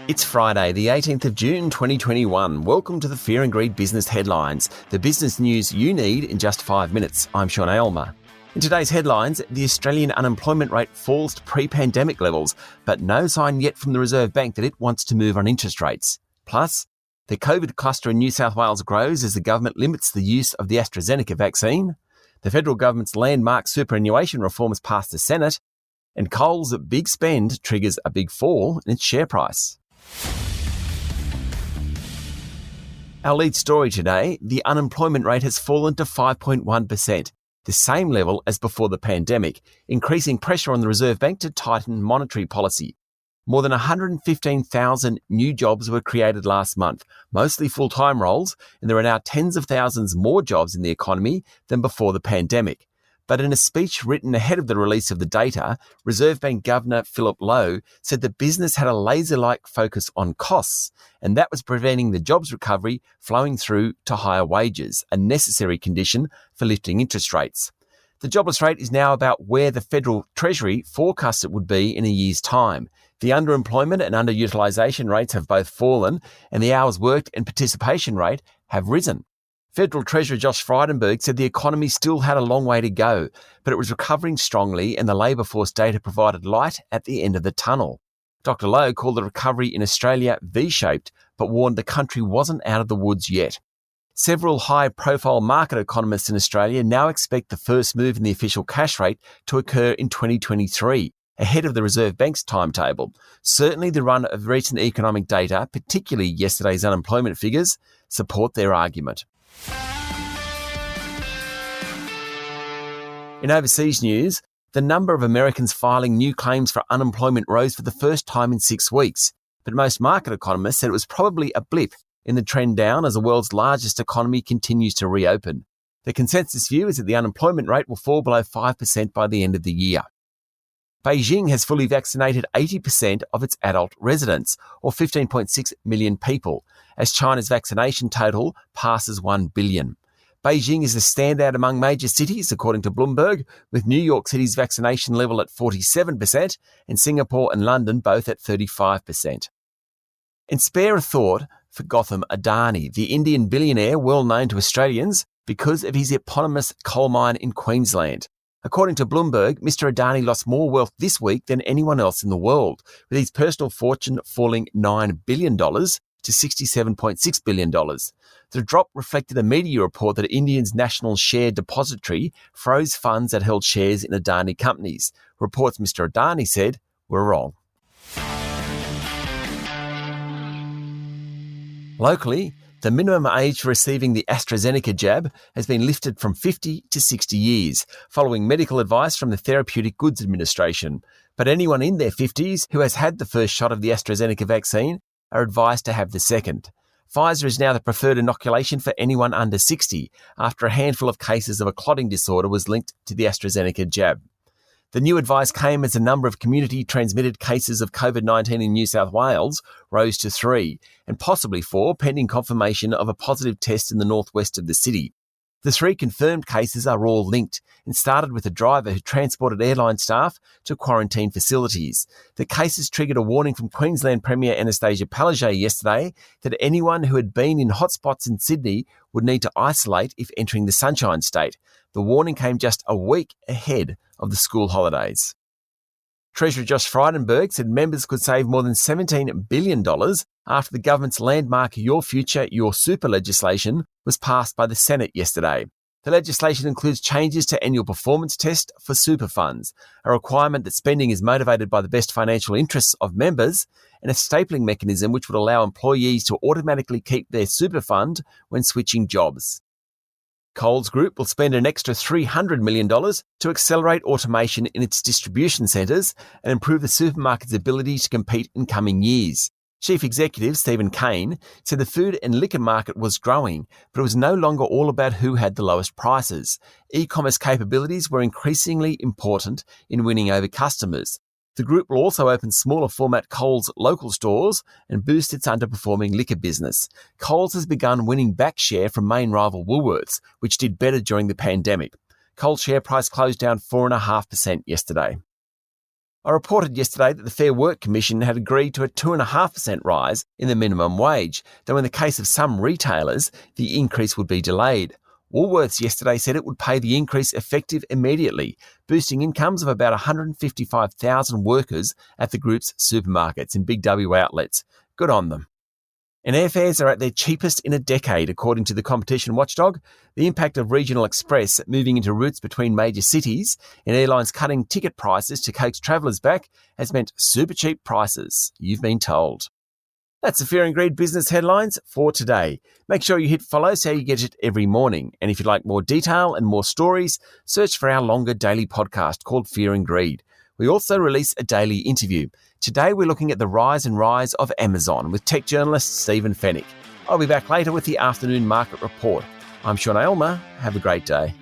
It's Friday, the 18th of June 2021. Welcome to the Fear and Greed Business Headlines, the business news you need in just 5 minutes. I'm Sean Aylmer. In today's headlines, the Australian unemployment rate falls to pre-pandemic levels, but no sign yet from the Reserve Bank that it wants to move on interest rates. Plus, the COVID cluster in New South Wales grows as the government limits the use of the AstraZeneca vaccine. The federal government's landmark superannuation reforms passed the Senate, and Coles' big spend triggers a big fall in its share price. Our lead story today, the unemployment rate has fallen to 5.1%, the same level as before the pandemic, increasing pressure on the Reserve Bank to tighten monetary policy. More than 115,000 new jobs were created last month, mostly full-time roles, and there are now tens of thousands more jobs in the economy than before the pandemic. But in a speech written ahead of the release of the data, Reserve Bank Governor Philip Lowe said the business had a laser-like focus on costs, and that was preventing the jobs recovery flowing through to higher wages, a necessary condition for lifting interest rates. The jobless rate is now about where the Federal Treasury forecast it would be in a year's time. The underemployment and underutilisation rates have both fallen, and the hours worked and participation rate have risen. Federal Treasurer Josh Frydenberg said the economy still had a long way to go, but it was recovering strongly and the labour force data provided light at the end of the tunnel. Dr Lowe called the recovery in Australia V-shaped, but warned the country wasn't out of the woods yet. Several high-profile market economists in Australia now expect the first move in the official cash rate to occur in 2023, ahead of the Reserve Bank's timetable. Certainly the run of recent economic data, particularly yesterday's unemployment figures, support their argument. In overseas news, the number of Americans filing new claims for unemployment rose for the first time in 6 weeks, but most market economists said it was probably a blip in the trend down as the world's largest economy continues to reopen. The consensus view is that the unemployment rate will fall below 5% by the end of the year. Beijing has fully vaccinated 80% of its adult residents, or 15.6 million people, as China's vaccination total passes 1 billion. Beijing is a standout among major cities, according to Bloomberg, with New York City's vaccination level at 47% and Singapore and London both at 35%. And spare a thought for Gautam Adani, the Indian billionaire well known to Australians because of his eponymous coal mine in Queensland. According to Bloomberg, Mr. Adani lost more wealth this week than anyone else in the world, with his personal fortune falling $9 billion to $67.6 billion. The drop reflected a media report that India's National Share Depository froze funds that held shares in Adani companies. Reports Mr. Adani said were wrong. Locally, the minimum age for receiving the AstraZeneca jab has been lifted from 50 to 60 years, following medical advice from the Therapeutic Goods Administration. But anyone in their 50s who has had the first shot of the AstraZeneca vaccine are advised to have the second. Pfizer is now the preferred inoculation for anyone under 60, after a handful of cases of a clotting disorder was linked to the AstraZeneca jab. The new advice came as the number of community-transmitted cases of COVID-19 in New South Wales rose to 3, and possibly 4 pending confirmation of a positive test in the northwest of the city. The 3 confirmed cases are all linked and started with a driver who transported airline staff to quarantine facilities. The cases triggered a warning from Queensland Premier Anastasia Palaszczuk yesterday that anyone who had been in hotspots in Sydney would need to isolate if entering the Sunshine State. The warning came just a week ahead of the school holidays. Treasurer Josh Frydenberg said members could save more than $17 billion after the government's landmark Your Future, Your Super legislation was passed by the Senate yesterday. The legislation includes changes to annual performance test for super funds, a requirement that spending is motivated by the best financial interests of members, and a stapling mechanism which would allow employees to automatically keep their super fund when switching jobs. Coles Group will spend an extra $300 million to accelerate automation in its distribution centres and improve the supermarket's ability to compete in coming years. Chief Executive Stephen Kane said the food and liquor market was growing, but it was no longer all about who had the lowest prices. E-commerce capabilities were increasingly important in winning over customers. The group will also open smaller format Coles local stores and boost its underperforming liquor business. Coles has begun winning back share from main rival Woolworths, which did better during the pandemic. Coles share price closed down 4.5% yesterday. I reported yesterday that the Fair Work Commission had agreed to a 2.5% rise in the minimum wage, though in the case of some retailers, the increase would be delayed. Woolworths yesterday said it would pay the increase effective immediately, boosting incomes of about 155,000 workers at the group's supermarkets and Big W outlets. Good on them. And airfares are at their cheapest in a decade, according to the competition watchdog. The impact of regional express moving into routes between major cities and airlines cutting ticket prices to coax travellers back has meant super cheap prices, you've been told. That's the Fear and Greed business headlines for today. Make sure you hit follow so you get it every morning. And if you'd like more detail and more stories, search for our longer daily podcast called Fear and Greed. We also release a daily interview. Today we're looking at the rise and rise of Amazon with tech journalist Stephen Fennick. I'll be back later with the afternoon market report. I'm Sean Aylmer. Have a great day.